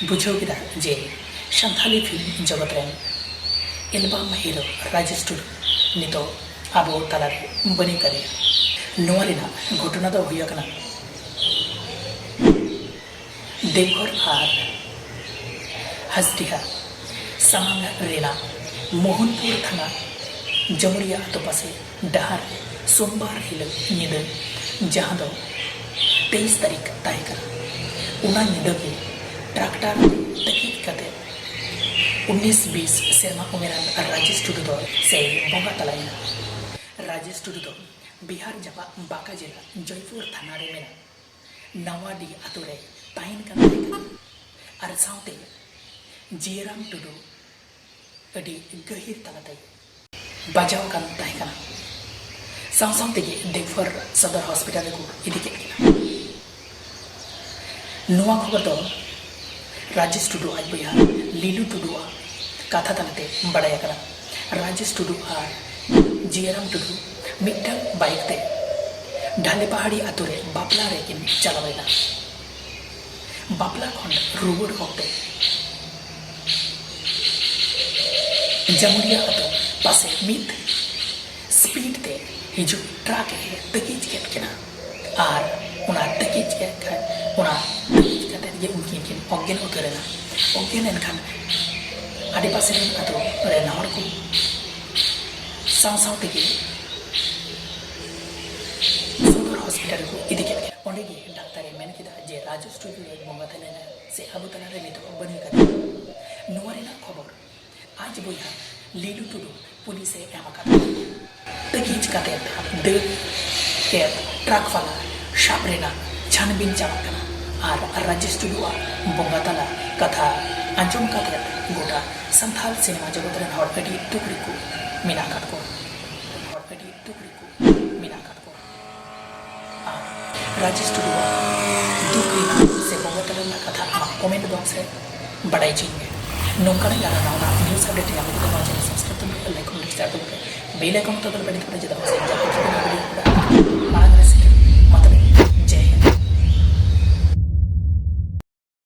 बुझाव किया जे सानथाली फिल्म जगत rain album हिरो राजेश टुडू नितो आबो तालारे बनी करे नोआ रेना घटना दो हुई कना देवघर और हसदिहा सामांग रेना मोहनपुर थाना जमुरिया आतो पासे डहार सोमवार हिल निद जहां दो 23 तारीख ताहेकना उना निद के ट्रैक्टर तकीत कते 19-20 सेरमा उमेरान राजेश टुडू दो से बोंगा तलाइना राजेश टुडू दो बिहार जापा बांका जिला जयपुर थाना रे मेना नवाडी आतो रे ताइन का और साउते जीराम टुडू अडी गहिर तलाते बाजाव कान ताहेकना साउते देवघर सदर हॉस्पिटल को इदी केना नुआ खबर दो राजेश टुडू आज बया लीलू टुडू कथा तलते बड़ाया करा राजेश टुडू और जीराम टुडू मिट्टन बाइक ते ढाले पहाड़ी आतो रे बापला रे किन चलावेना बापला खंड रुबड़ होते जमुरिया आतो पासे मित स्पीड ते हिजू ट्रक है तकीज केट केना और उना तकीज के उना तकीज कते ये उनकी किन ऑर्गन उतरेना ऑर्गन एनखान आदि पासे आतो रे नहर को साव तकी सदर हॉस्पिटल को इदी केट ओंडे गे डाक्टर मेन किदा जे राजेश टुडू एक बोंगा थलेना से अबु तला रे नितो बनी करे नोरेना खबर आज बोया लीलू टुडू पुलिस ए एमाका तकीज कते दे के ट्रक वाला शापरेना छानबीन चालकना और राजेश टुडू बोंगा तला कथा अंजुम कते गोटा संथाल सिनेमा जगत रे हर अडी टुकड़ी को मिना काट को राजेश टुडू दुखरी से बोंगा तला कथा कमेंट बॉक्स है बड़ाई चाहिए नौकरी यार ना न्यूज़ अपडेट या मुझे तो चैनल सब्सक्राइब तो लाइक और शेयर तो बेल आइकन तो दबाना पड़ेगा जब से